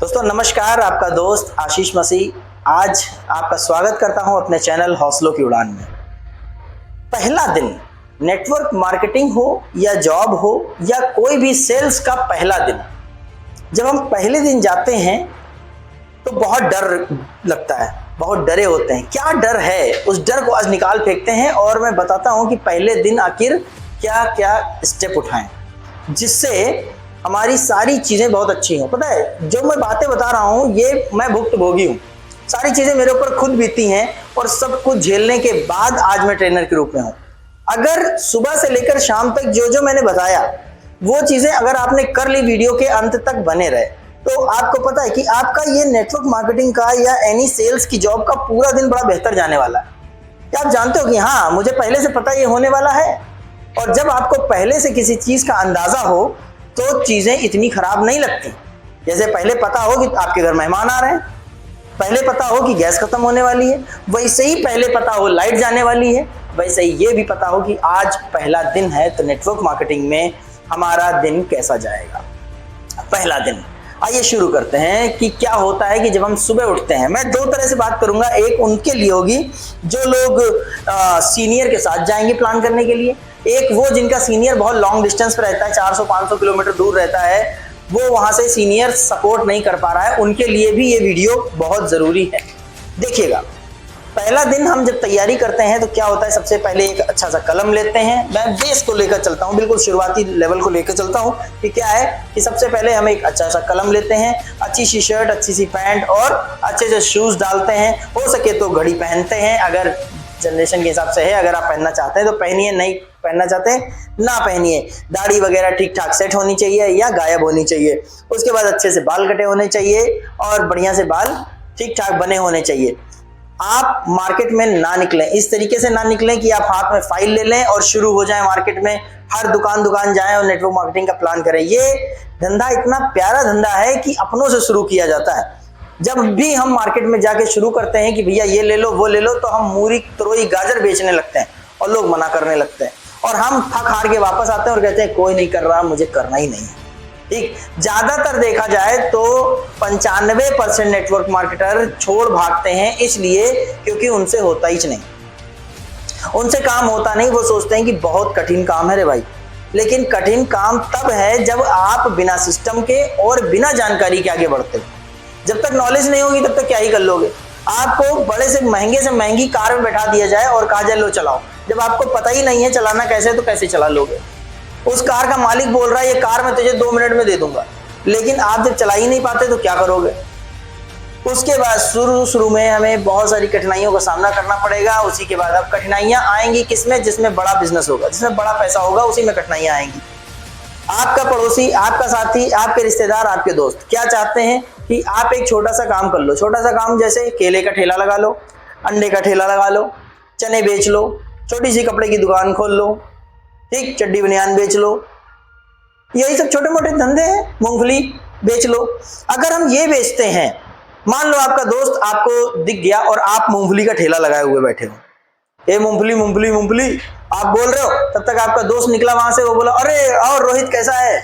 दोस्तों नमस्कार, आपका दोस्त आशीष मसीह आज आपका स्वागत करता हूं अपने चैनल हौसलों की उड़ान में। पहला दिन नेटवर्क मार्केटिंग हो या जॉब हो या कोई भी सेल्स का पहला दिन, जब हम पहले दिन जाते हैं तो बहुत डर लगता है, बहुत डरे होते हैं। क्या डर है, उस डर को आज निकाल फेंकते हैं और मैं बताता हूं कि पहले दिन आखिर क्या क्या स्टेप उठाएं जिससे हमारी सारी चीजें बहुत अच्छी हों। पता है, जो मैं बातें बता रहा हूं ये मैं भुक्तभोगी हूं, सारी चीजें मेरे ऊपर खुद बीती हैं और सब कुछ झेलने के बाद आज मैं ट्रेनर के रूप में हूं। अगर सुबह से लेकर शाम तक जो जो मैंने बताया वो चीजें अगर आपने कर ली, वीडियो के अंत तक बने रहे, तो आपको पता है कि आपका ये नेटवर्क मार्केटिंग का या एनी सेल्स की जॉब का पूरा दिन बड़ा बेहतर जाने वाला है। क्या आप जानते हो कि हाँ, मुझे पहले से पता ये होने वाला है। और जब आपको पहले से किसी चीज का अंदाजा हो तो चीजें इतनी खराब नहीं लगती। जैसे पहले पता हो कि आपके घर मेहमान आ रहे हैं, पहले पता हो कि गैस खत्म होने वाली है, वैसे ही पहले पता हो लाइट जाने वाली है, वैसे ही ये भी पता हो कि आज पहला दिन है। तो नेटवर्क मार्केटिंग में हमारा दिन कैसा जाएगा, पहला दिन। आइए शुरू करते हैं कि क्या होता है कि जब हम सुबह उठते हैं। मैं दो तरह से बात करूंगा, एक उनके लिए होगी जो लोग सीनियर के साथ जाएंगे प्लान करने के लिए, एक वो जिनका सीनियर बहुत लॉन्ग डिस्टेंस पर रहता है, 400-500 किलोमीटर दूर रहता है, वो वहां से सीनियर सपोर्ट नहीं कर पा रहा है, उनके लिए भी ये वीडियो बहुत जरूरी है। देखिएगा, पहला दिन हम जब तैयारी करते हैं तो क्या होता है, सबसे पहले एक अच्छा सा कलम लेते हैं। मैं बेस को लेकर चलता हूं, बिल्कुल शुरुआती लेवल को लेकर चलता हूं कि क्या है कि सबसे पहले हम एक अच्छा सा कलम लेते हैं, अच्छी सी शर्ट, अच्छी सी पैंट और अच्छे से शूज डालते हैं। हो सके तो घड़ी पहनते हैं, अगर जनरेशन के हिसाब से है, अगर आप पहनना चाहते हैं तो पहनिए, नहीं पहनना चाहते हैं ना पहनिए। दाढ़ी वगैरह ठीक ठाक सेट होनी चाहिए या गायब होनी चाहिए। उसके बाद अच्छे से बाल कटे होने चाहिए और बढ़िया से बाल ठीक ठाक बने होने चाहिए। आप मार्केट में ना निकलें, इस तरीके से ना निकलें कि आप हाथ में फाइल ले लें और शुरू हो जाएं मार्केट में, हर दुकान जाएं और नेटवर्क मार्केटिंग का प्लान करें। ये धंधा इतना प्यारा धंधा है कि अपनों से शुरू किया जाता है। जब भी हम मार्केट में जाके शुरू करते हैं कि भैया ये ले लो वो ले लो, तो हम मूरी तरोई गाजर बेचने लगते हैं और लोग मना करने लगते हैं और हम थक हार के वापस आते हैं और कहते हैं कोई नहीं कर रहा, मुझे करना ही नहीं है। ठीक, ज्यादातर देखा जाए तो 95% नेटवर्क मार्केटर छोड़ भागते हैं, इसलिए क्योंकि उनसे होता ही नहीं, उनसे काम होता नहीं। वो सोचते हैं कि बहुत कठिन काम है रे भाई, लेकिन कठिन काम तब है जब आप बिना सिस्टम के और बिना जानकारी के आगे बढ़ते हो। जब तक नॉलेज नहीं होगी तब तक क्या ही कर लोगे। आपको बड़े से महंगी कार में बैठा दिया जाए और कहा जाए लो चलाओ, जब आपको पता ही नहीं है चलाना कैसे, तो कैसे चला लोगे। उस कार का मालिक बोल रहा है ये कार मैं तुझे 2 मिनट में दे दूंगा, लेकिन आप जब चला ही नहीं पाते तो क्या करोगे। उसके बाद शुरू में हमें बहुत सारी कठिनाइयों का सामना करना पड़ेगा। उसी के बाद अब कठिनाइयां आएंगी किसमें, जिसमें बड़ा बिजनेस होगा, जिसमें बड़ा पैसा होगा, उसी में कठिनाइयां आएंगी। आपका पड़ोसी, आपका साथी, आपके रिश्तेदार, आपके दोस्त क्या चाहते हैं कि आप एक छोटा सा काम कर लो। छोटा सा काम जैसे केले का ठेला लगा लो, अंडे का ठेला लगा लो, चने बेच लो, छोटी सी कपड़े की दुकान खोल लो, ठीक, चड्डी बनियान बेच लो, यही सब छोटे मोटे धंधे हैं। मूंगफली बेच लो। अगर हम ये बेचते हैं, मान लो आपका दोस्त आपको दिख गया और आप मूंगफली का ठेला लगाए हुए बैठे हो, ए मूंगफली मूंगफली मूंगफली आप बोल रहे हो, तब तक आपका दोस्त निकला वहां से, वो बोला अरे और रोहित कैसा है,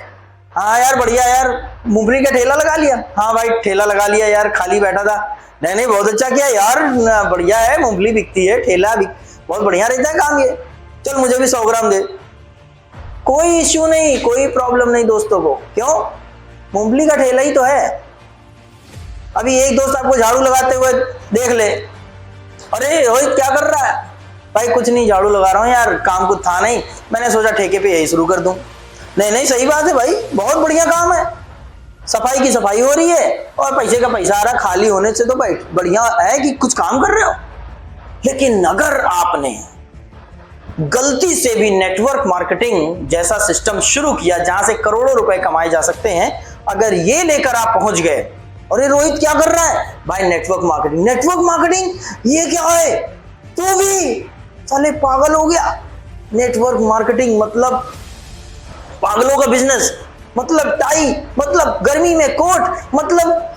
हाँ यार बढ़िया यार, मूंगफली का ठेला लगा लिया, हाँ भाई ठेला लगा लिया यार, खाली बैठा था, नहीं बहुत अच्छा किया यार, बढ़िया है, मूंगफली बिकती है, ठेला बहुत बढ़िया रहता है काम, ये चल मुझे भी 100 ग्राम दे। कोई इश्यू नहीं, कोई प्रॉब्लम नहीं दोस्तों को, क्यों, मूंगफली का ठेला ही तो है। अभी एक दोस्त आपको झाड़ू लगाते हुए देख ले, अरे रोहित क्या कर रहा है, भाई कुछ नहीं झाड़ू लगा रहा हूँ यार, काम कुछ था नहीं, मैंने सोचा ठेके पे यही शुरू कर दूं। नहीं सही बात है भाई, बहुत बढ़िया काम है, सफाई की सफाई हो रही है और पैसे का पैसा आ रहा है, खाली होने से तो भाई बढ़िया है कि कुछ काम कर रहे हो। लेकिन अगर आपने गलती से भी नेटवर्क मार्केटिंग जैसा सिस्टम शुरू किया जहां से करोड़ों रुपए कमाए जा सकते हैं, अगर ये लेकर आप पहुंच गए, अरे रोहित क्या कर रहा है, भाई नेटवर्क मार्केटिंग ये क्या है, तो भी साले पागल हो गया। नेटवर्क मार्केटिंग मतलब पागलों का बिजनेस, मतलब टाई, मतलब गर्मी में कोट, मतलब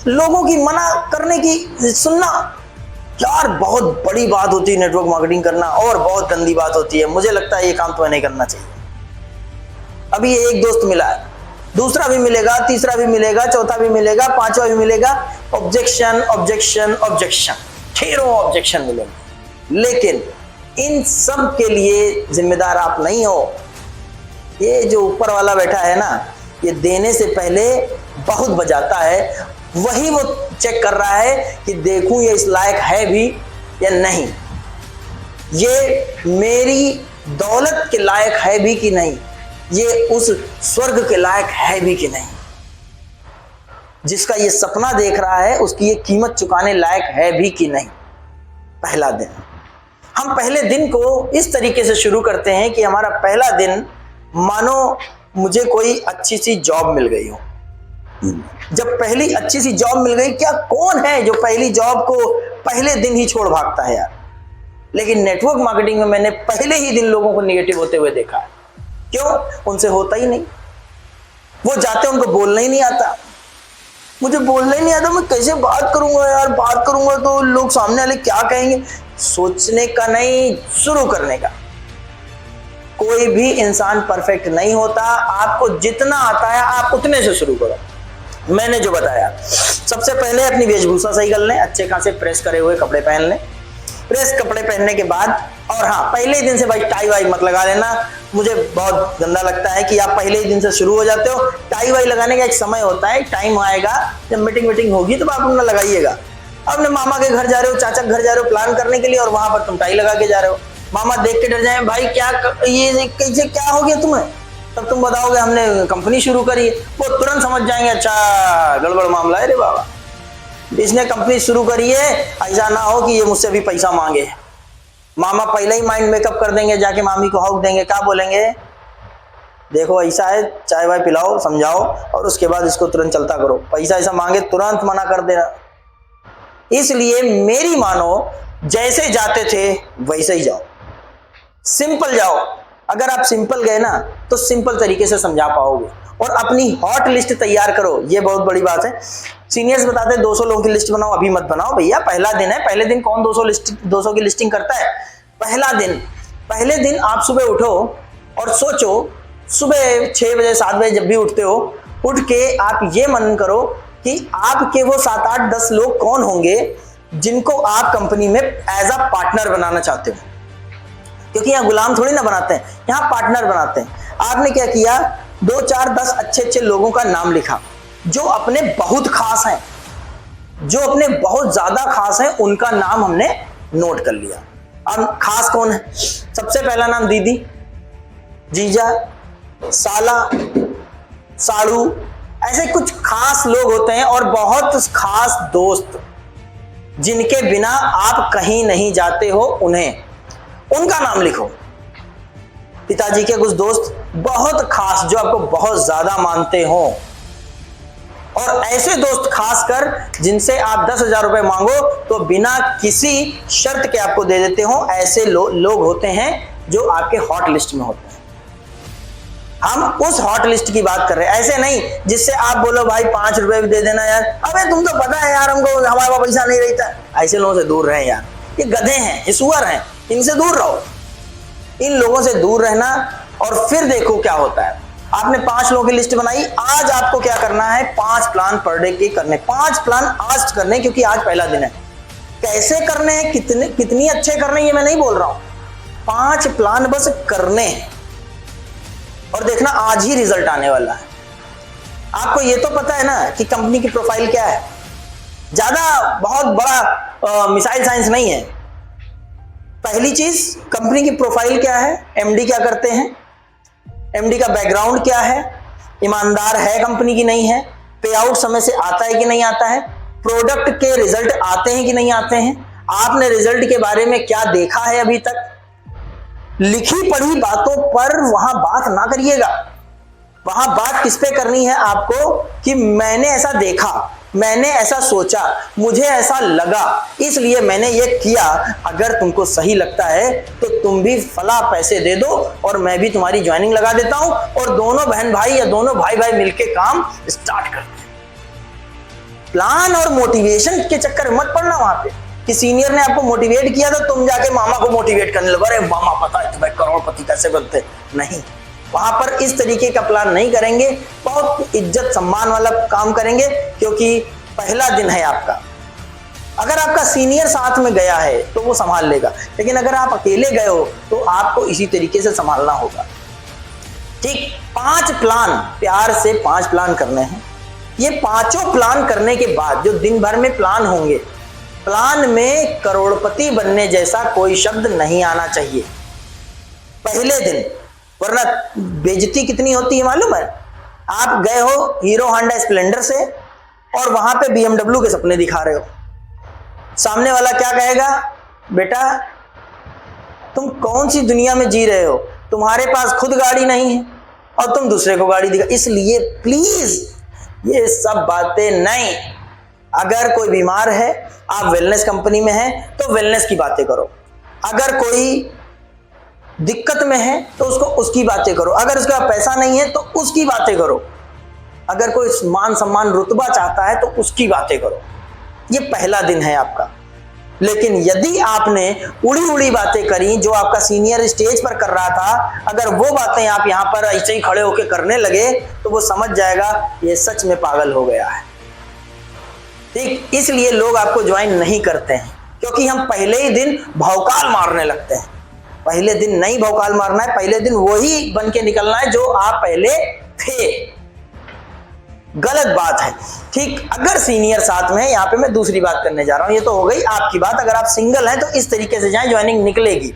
लोगों की मना करने की सुनना। यार बहुत बड़ी बात होती है नेटवर्क मार्केटिंग करना और बहुत गंदी बात होती है। मुझे लगता है ये काम तो नहीं करना चाहिए। अभी एक दोस्त मिला है, दूसरा भी मिलेगा, तीसरा भी मिलेगा, चौथा भी मिलेगा, पांचवा भी मिलेगा। ऑब्जेक्शन ऑब्जेक्शन ऑब्जेक्शन, ढेरों ऑब्जेक्शन मिलेंगे, लेकिन इन सब के लिए जिम्मेदार आप नहीं हो। ये जो ऊपर वाला बैठा है ना, ये देने से पहले बहुत बजाता है, वही वो चेक कर रहा है कि देखूं ये इस लायक है भी या नहीं, ये मेरी दौलत के लायक है भी कि नहीं, ये उस स्वर्ग के लायक है भी कि नहीं, जिसका ये सपना देख रहा है उसकी ये कीमत चुकाने लायक है भी कि नहीं। पहला दिन, हम पहले दिन को इस तरीके से शुरू करते हैं कि हमारा पहला दिन मानो मुझे कोई अच्छी सी जॉब मिल गई हो। जब पहली अच्छी सी जॉब मिल गई, क्या कौन है जो पहली जॉब को पहले दिन ही छोड़ भागता है यार। लेकिन नेटवर्क मार्केटिंग में मैंने पहले ही दिन लोगों को निगेटिव होते हुए देखा है। क्यों? उनसे होता ही नहीं, वो जाते उनको बोलना ही नहीं आता। मुझे बोलना ही नहीं आता, मैं कैसे बात करूंगा यार, बात करूंगा तो लोग सामने वाले क्या कहेंगे। सोचने का नहीं, शुरू करने का। कोई भी इंसान परफेक्ट नहीं होता, आपको जितना आता है आप उतने से शुरू करो। मैंने जो बताया, सबसे पहले अपनी वेशभूषा सही कर लें, अच्छे खासे प्रेस करे हुए कपड़े पहन लें। प्रेस कपड़े पहनने के बाद, और हाँ, पहले ही दिन से भाई टाई वाई मत लगा लेना। मुझे बहुत गंदा लगता है कि आप पहले ही दिन से शुरू हो जाते हो। टाई वाई लगाने का एक समय होता है, टाइम आएगा, जब मीटिंग होगी तो आप अपना लगाइएगा। अपने मामा के घर जा रहे हो, चाचा के घर जा रहे हो प्लान करने के लिए, और वहां पर तुम टाई लगा के जा रहे हो। मामा देख के डर जाए, भाई क्या ये कैसे, क्या हो गया तुम्हें? तब तुम बताओगे हमने कंपनी शुरू करी है, वो तुरंत समझ जाएंगे अच्छा गड़बड़ मामला है रे बाबा, इसने कंपनी शुरू करी है, ऐसा ना हो कि ये मुझसे भी पैसा मांगे। मामा पहले ही माइंड मेकअप कर देंगे, जाके मामी को हौक देंगे। क्या बोलेंगे? देखो ऐसा है, चाय वाय पिलाओ, समझाओ, और उसके बाद इसको तुरंत चलता करो। पैसा ऐसा मांगे तुरंत मना कर देना। इसलिए मेरी मानो, जैसे जाते थे वैसे ही जाओ, सिंपल जाओ। अगर आप सिंपल गए ना तो सिंपल तरीके से समझा पाओगे। और अपनी हॉट लिस्ट तैयार करो, ये बहुत बड़ी बात है। सीनियर्स बताते हैं 200 लोगों की लिस्ट बनाओ, अभी मत बनाओ भैया, पहला दिन है। पहले दिन कौन 200 की लिस्टिंग करता है? पहले दिन आप सुबह उठो और सोचो, सुबह 6 बजे 7 बजे जब भी उठते हो, उठ के आप ये मनन करो कि आपके वो 7 8 10 लोग कौन होंगे जिनको आप कंपनी में एज अ पार्टनर बनाना चाहते हो। क्योंकि यहाँ गुलाम थोड़ी ना बनाते हैं, यहाँ पार्टनर बनाते हैं। आपने क्या किया, 2 4 10 अच्छे लोगों का नाम लिखा, जो अपने बहुत खास हैं, जो अपने बहुत ज्यादा खास हैं, उनका नाम हमने नोट कर लिया। अब खास कौन है? सबसे पहला नाम दीदी, जीजा, साला, साड़ू, ऐसे कुछ खास लोग होते हैं। और बहुत खास दोस्त जिनके बिना आप कहीं नहीं जाते हो, उनका नाम लिखो। पिताजी के कुछ दोस्त बहुत खास, जो आपको बहुत ज्यादा मानते हो, और ऐसे दोस्त खासकर जिनसे आप 10,000 रुपए मांगो तो बिना किसी शर्त के आपको दे देते हो, ऐसे लोग होते हैं जो आपके हॉट लिस्ट में होते हैं। हम उस हॉट लिस्ट की बात कर रहे हैं, ऐसे नहीं जिससे आप बोलो भाई 5 रुपए भी दे देना यार, अबे तुम तो पता है यार हमको, हमारे पास पैसा नहीं रहता। ऐसे लोगों से दूर रहें यार, ये गधे हैं, ये सुअर हैं, इनसे दूर रहो। इन लोगों से दूर रहना, और फिर देखो क्या होता है। आपने 5 लोगों की लिस्ट बनाई, आज आपको क्या करना है, 5 प्लान पर डे के करने। 5 प्लान आज करने, क्योंकि आज पहला दिन है। कैसे करने हैं, कितनी अच्छे करने, ये मैं नहीं बोल रहा हूं। 5 प्लान बस करने हैं, और देखना आज ही रिजल्ट आने वाला है। आपको ये तो पता है ना कि कंपनी की प्रोफाइल क्या है, ज्यादा बहुत बड़ा मिसाइल साइंस नहीं है। पहली चीज, कंपनी की प्रोफाइल क्या है, एमडी क्या करते हैं, एमडी का बैकग्राउंड क्या है, ईमानदार है कंपनी की नहीं है, पे आउट समय से आता है कि नहीं आता है, प्रोडक्ट के रिजल्ट आते हैं कि नहीं आते हैं, आपने रिजल्ट के बारे में क्या देखा है अभी तक। लिखी पढ़ी बातों पर वहां बात ना करिएगा। वहां बात किस पे करनी है आपको, कि मैंने ऐसा देखा, मैंने ऐसा सोचा, मुझे ऐसा लगा, इसलिए मैंने ये किया। अगर तुमको सही लगता है तो तुम भी फला पैसे दे दो, और मैं भी तुम्हारी ज्वाइनिंग लगा देता हूं, और दोनों बहन भाई या दोनों भाई भाई मिलके काम स्टार्ट करते हैं। प्लान और मोटिवेशन के चक्कर में मत पड़ना वहां पे कि सीनियर ने आपको मोटिवेट किया तो तुम जाके मामा को मोटिवेट करने लगे, अरे मामा पता है तुम्हें करोड़पति कैसे बनते। नहीं, वहां पर इस तरीके का प्लान नहीं करेंगे, बहुत इज्जत सम्मान वाला काम करेंगे, क्योंकि पहला दिन है आपका। अगर आपका सीनियर साथ में गया है तो वो संभाल लेगा, लेकिन अगर आप अकेले गए हो तो आपको इसी तरीके से संभालना होगा। ठीक, 5 प्लान, प्यार से 5 प्लान करने हैं। ये पांचों प्लान करने के बाद जो दिन भर में प्लान होंगे, प्लान में करोड़पति बनने जैसा कोई शब्द नहीं आना चाहिए पहले दिन, वरना बेइज्जती कितनी होती है मालूम है। आप गए हो हीरो होंडा स्प्लेंडर से और वहां पे BMW के सपने दिखा रहे हो, सामने वाला क्या कहेगा, बेटा तुम कौन सी दुनिया में जी रहे हो, तुम्हारे पास खुद गाड़ी नहीं है और तुम दूसरे को गाड़ी दिखा। इसलिए प्लीज ये सब बातें नहीं। अगर कोई बीमार है, आप वेलनेस कंपनी में हैं तो वेलनेस की बातें करो। अगर कोई दिक्कत में है तो उसको उसकी बातें करो। अगर उसका पैसा नहीं है तो उसकी बातें करो। अगर कोई मान सम्मान रुतबा चाहता है तो उसकी बातें करो। ये पहला दिन है आपका। लेकिन यदि आपने उड़ी उड़ी बातें करी जो आपका सीनियर स्टेज पर कर रहा था, अगर वो बातें आप यहां पर ऐसे ही खड़े होकर करने लगे तो वो समझ जाएगा ये सच में पागल हो गया है। ठीक, इसलिए लोग आपको ज्वाइन नहीं करते हैं, क्योंकि हम पहले ही दिन भौकाल मारने लगते हैं। पहले दिन नहीं भौकाल मारना है, पहले दिन वही बन के निकलना है जो आप पहले थे। गलत बात है। ठीक, अगर सीनियर साथ में है, यहाँ पे मैं दूसरी बात करने जा रहा हूं, ये तो हो गई आपकी बात। अगर आप सिंगल हैं तो इस तरीके से जाएं, ज्वाइनिंग निकलेगी।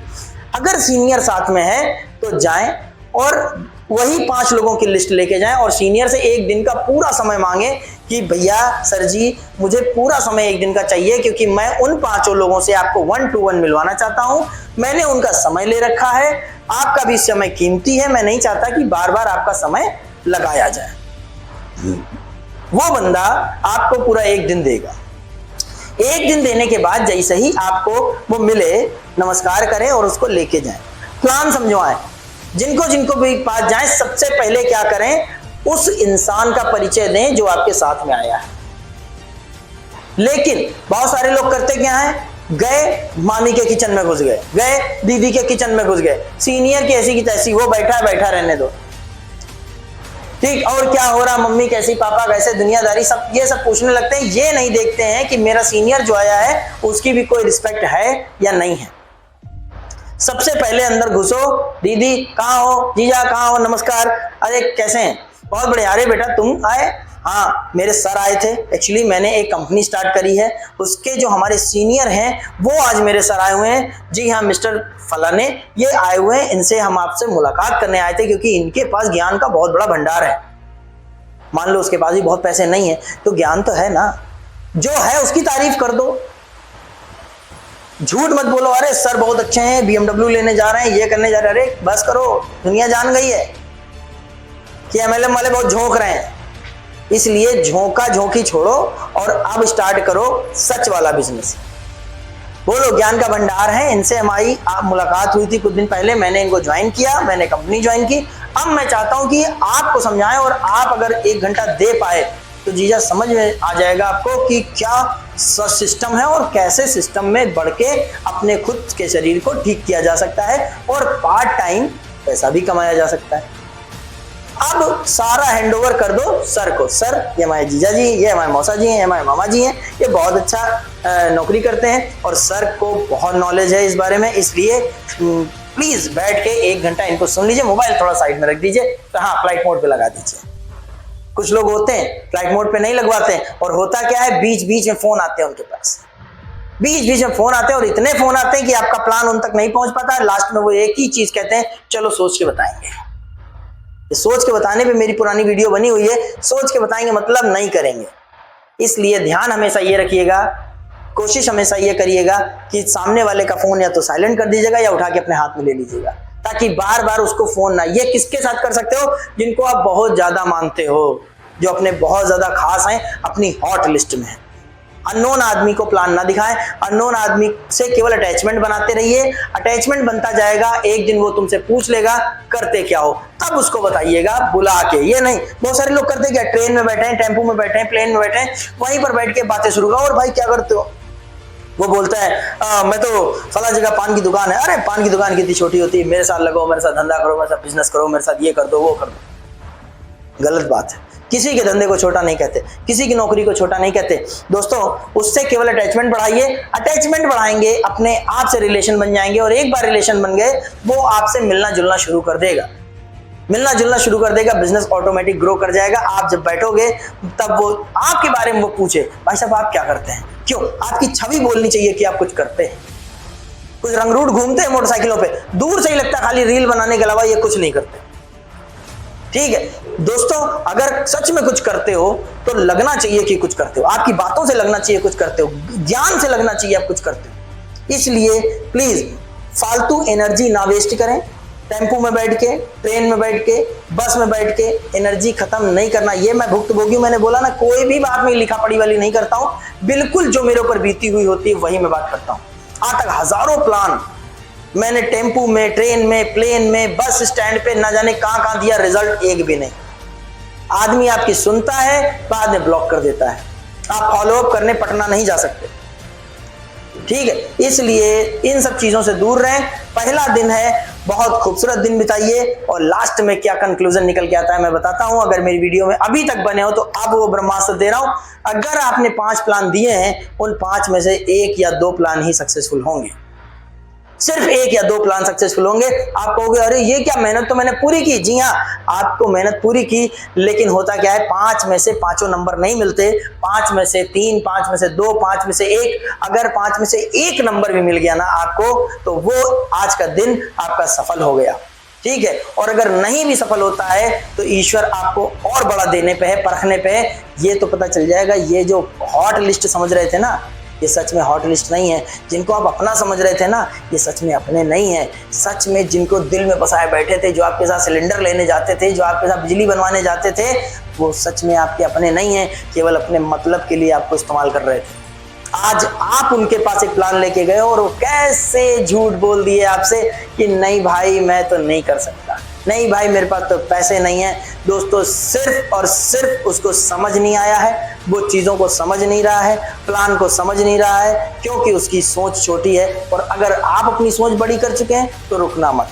अगर सीनियर साथ में है तो जाएं और वही 5 लोगों की लिस्ट लेके जाएं और सीनियर से एक दिन का पूरा समय मांगे कि भैया सर जी मुझे पूरा समय एक दिन का चाहिए, क्योंकि मैं उन 5 लोगों से आपको 1 to 1 मिलवाना चाहता हूं। मैंने उनका समय ले रखा है, आपका भी समय कीमती है, मैं नहीं चाहता कि बार बार आपका समय लगाया जाए। वो बंदा आपको पूरा एक दिन देगा। एक दिन देने के बाद जैसे ही आपको वो मिले, नमस्कार करें और उसको लेके जाएं, प्लान समझवाएं। जिनको जिनको भी पास जाएं, सबसे पहले क्या करें, उस इंसान का परिचय दें जो आपके साथ में आया है। लेकिन बहुत सारे लोग करते क्या है, गए मामी के किचन में घुस गए, गए दीदी के किचन में घुस गए, सीनियर की ऐसी की तैसी, वो बैठा है बैठा रहने दो। ठीक, और क्या हो रहा, मम्मी कैसी, पापा कैसे, दुनियादारी, सब ये सब पूछने लगते हैं। ये नहीं देखते हैं कि मेरा सीनियर जो आया है उसकी भी कोई रिस्पेक्ट है या नहीं है। सबसे पहले अंदर घुसो, दीदी कहाँ हो, जीजा कहाँ हो, नमस्कार, अरे कैसे हैं, बहुत बढ़िया, अरे बेटा तुम आए, हाँ मेरे सर आए थे, एक्चुअली मैंने एक कंपनी स्टार्ट करी है, उसके जो हमारे सीनियर हैं वो आज मेरे सर आए हुए हैं। जी हाँ मिस्टर फलाने ये आए हुए हैं, इनसे हम आपसे मुलाकात करने आए थे, क्योंकि इनके पास ज्ञान का बहुत बड़ा भंडार है। मान लो उसके पास भी बहुत पैसे नहीं है तो ज्ञान तो है ना, जो है उसकी तारीफ कर दो। झूठ मत बोलो, अरे सर बहुत अच्छे हैं, BMW लेने जा रहे हैं, ये करने जा रहे हैं। अरे बस करो, दुनिया जान गई है कि MLM वाले बहुत झोंक रहे हैं। इसलिए झोंका झोंकी छोड़ो और अब स्टार्ट करो सच वाला बिजनेस। बोलो ज्ञान का भंडार है, इनसे हमारी मुलाकात हुई थी कुछ दिन पहले, मैंने इनको ज्वाइन किया, मैंने कंपनी ज्वाइन की। अब मैं चाहता हूं कि आपको समझाएं, और आप अगर 1 घंटा दे पाए तो जीजा समझ में आ जाएगा आपको कि क्या सिस्टम है और कैसे सिस्टम में बढ़ के अपने खुद के शरीर को ठीक किया जा सकता है और पार्ट टाइम पैसा भी कमाया जा सकता है। अब सारा हैंडओवर कर दो सर को। सर ये हमारे जीजा जी, ये हमारे मौसा जी हैं, ये हमारे मामा जी हैं, ये बहुत अच्छा नौकरी करते हैं और सर को बहुत नॉलेज है इस बारे में, इसलिए प्लीज बैठ के 1 घंटा इनको सुन लीजिए, मोबाइल थोड़ा साइड में रख दीजिए, तो हाँ फ्लाइट मोड पे लगा दीजिए। कुछ लोग होते हैं फ्लाइट मोड पे नहीं लगवाते हैं, और होता क्या है, बीच बीच में फोन आते हैं उनके पास, बीच बीच में फोन आते हैं, और इतने फोन आते हैं कि आपका प्लान उन तक नहीं पहुंच पाता है। लास्ट में वो एक ही चीज कहते हैं, चलो सोच के बताएंगे। सोच के बताने पे मेरी पुरानी वीडियो बनी हुई है, सोच के बताएंगे मतलब नहीं करेंगे। इसलिए ध्यान हमेशा ये रखिएगा, कोशिश हमेशा ये करिएगा कि सामने वाले का फोन या तो साइलेंट कर दीजिएगा या उठा के अपने हाथ में ले लीजिएगा, ताकि बार बार उसको फोन ना। ये किसके साथ कर सकते हो, जिनको आप बहुत ज्यादा मानते हो, जो अपने बहुत ज्यादा खास हैं, अपनी हॉट लिस्ट में है। अननोन आदमी को प्लान ना दिखाएं, अननोन आदमी से केवल अटैचमेंट बनाते रहिए। अटैचमेंट बनता जाएगा, एक दिन वो तुमसे पूछ लेगा करते क्या हो, तब उसको बताइएगा बुला के। ये नहीं, बहुत सारे लोग करते क्या, ट्रेन में बैठे हैं, टेम्पो में बैठे हैं, प्लेन में बैठे हैं, वहीं पर बैठ के बातें शुरू करो, और भाई क्या करते हो, वो बोलता है मैं तो फला जगह पान की दुकान है, अरे पान की दुकान कितनी छोटी होती है, मेरे साथ लगो, मेरे साथ धंधा करो, मेरे साथ बिजनेस करो, मेरे साथ ये कर दो वो कर दो। गलत बात है। किसी के धंधे को छोटा नहीं कहते, किसी की नौकरी को छोटा नहीं कहते दोस्तों। उससे केवल अटैचमेंट बढ़ाइए, अटैचमेंट बढ़ाएंगे अपने आप से रिलेशन बन जाएंगे, और एक बार रिलेशन बन गए वो आपसे मिलना जुलना शुरू कर देगा, मिलना जुलना शुरू कर देगा, बिजनेस ऑटोमेटिक ग्रो कर जाएगा। आप जब बैठोगे तब वो आपके बारे में वो पूछे, भाई साहब आप क्या करते हैं, क्यों, आपकी छवि बोलनी चाहिए कि आप कुछ करते हैं। कुछ रंगरूट घूमते हैं मोटरसाइकिलों पे, दूर से ही लगता है खाली रील बनाने के अलावा ये कुछ नहीं करते। ठीक है दोस्तों, अगर सच में कुछ करते हो तो लगना चाहिए कि कुछ करते हो, आपकी बातों से लगना चाहिए कुछ करते हो, ज्ञान से लगना चाहिए आप कुछ करते हो। इसलिए प्लीज फालतू एनर्जी ना वेस्ट करें। टेम्पो में बैठ के, ट्रेन में बैठ के, बस में बैठ के एनर्जी खत्म नहीं करना। ये मैं भुक्तभोगी, मैंने बोला ना, कोई भी बात में लिखा पढ़ी वाली नहीं करता हूं, बिल्कुल जो मेरे ऊपर बीती हुई होती है वही मैं बात करता हूं। आज तक हजारों प्लान मैंने टेम्पू में, ट्रेन में, प्लेन में, बस स्टैंड पे न जाने कहां दिया, रिजल्ट एक भी नहीं। आदमी आपकी सुनता है, बाद में ब्लॉक कर देता है। आप फॉलोअप करने पटना नहीं जा सकते। ठीक है, इसलिए इन सब चीजों से दूर रहें। पहला दिन है, बहुत खूबसूरत दिन बिताइए, और लास्ट में क्या कंक्लूजन निकल के आता है मैं बताता हूं। अगर मेरी वीडियो में अभी तक बने हो तो अब वो ब्रह्मास्त्र दे रहा हूं। अगर आपने 5 प्लान दिए हैं, उन 5 में से 1 या 2 प्लान ही सक्सेसफुल होंगे, सिर्फ 1 या 2 प्लान सक्सेसफुल होंगे। आप कहोगे अरे ये क्या, मेहनत तो मैंने पूरी की। जी हाँ, आपको मेहनत पूरी की, लेकिन होता क्या है, 5 में से 5 नंबर नहीं मिलते, 5 में से 3, 5 में से 2, 5 में से 1। अगर 5 में से 1 नंबर भी मिल गया ना आपको, तो वो आज का दिन आपका सफल हो गया। ठीक है, और अगर नहीं भी सफल होता है तो ईश्वर आपको और बड़ा देने पे है, परखने पे है। ये तो पता चल जाएगा, ये जो हॉट लिस्ट समझ रहे थे ना, ये सच में हॉट लिस्ट नहीं है। जिनको आप अपना समझ रहे थे ना, ये सच में अपने नहीं है। सच में जिनको दिल में बसाए बैठे थे, जो आपके साथ सिलेंडर लेने जाते थे, जो आपके साथ बिजली बनवाने जाते थे, वो सच में आपके अपने नहीं है, केवल अपने मतलब के लिए आपको इस्तेमाल कर रहे थे। आज आप उनके पास एक प्लान लेके गए और वो कैसे झूठ बोल दिए आपसे कि नहीं भाई मैं तो नहीं कर सकता, नहीं भाई मेरे पास तो पैसे नहीं है। दोस्तों, सिर्फ और सिर्फ उसको समझ नहीं आया है, वो चीज़ों को समझ नहीं रहा है, प्लान को समझ नहीं रहा है, क्योंकि उसकी सोच छोटी है। और अगर आप अपनी सोच बड़ी कर चुके हैं तो रुकना मत,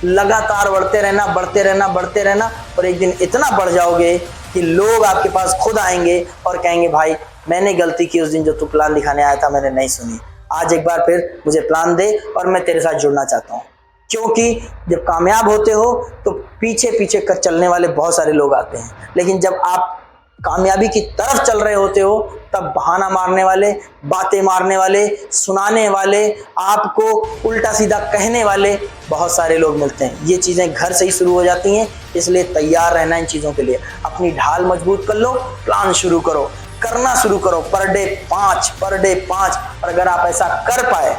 लगातार बढ़ते रहना, बढ़ते रहना, बढ़ते रहना, और एक दिन इतना बढ़ जाओगे कि लोग आपके पास खुद आएंगे और कहेंगे भाई मैंने गलती की, उस दिन जो तू प्लान दिखाने आया था मैंने नहीं सुनी, आज एक बार फिर मुझे प्लान दे और मैं तेरे साथ जुड़ना चाहता हूँ। क्योंकि जब कामयाब होते हो तो पीछे पीछे कर चलने वाले बहुत सारे लोग आते हैं, लेकिन जब आप कामयाबी की तरफ चल रहे होते हो तब बहाना मारने वाले, बातें मारने वाले, सुनाने वाले, आपको उल्टा सीधा कहने वाले बहुत सारे लोग मिलते हैं। ये चीज़ें घर से ही शुरू हो जाती हैं, इसलिए तैयार रहना इन चीज़ों के लिए। अपनी ढाल मजबूत कर लो, प्लान शुरू करो, करना शुरू करो, पर डे 5। और अगर आप ऐसा कर पाए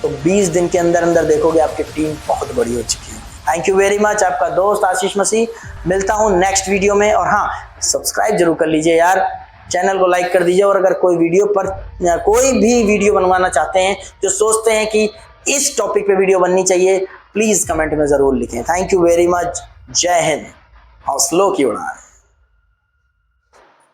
तो 20 दिन के अंदर अंदर देखोगे आपकी टीम बहुत बड़ी हो चुकी है। थैंक यू वेरी मच, आपका दोस्त आशीष मसीह। मिलता हूं नेक्स्ट वीडियो में, और हाँ, सब्सक्राइब जरूर कर लीजिए यार, चैनल को लाइक कर दीजिए। और अगर कोई भी वीडियो बनवाना चाहते हैं, जो सोचते हैं कि इस टॉपिक पे वीडियो बननी चाहिए, प्लीज कमेंट में जरूर लिखें। थैंक यू वेरी मच, जय हिंद, हौसलों की उड़ान।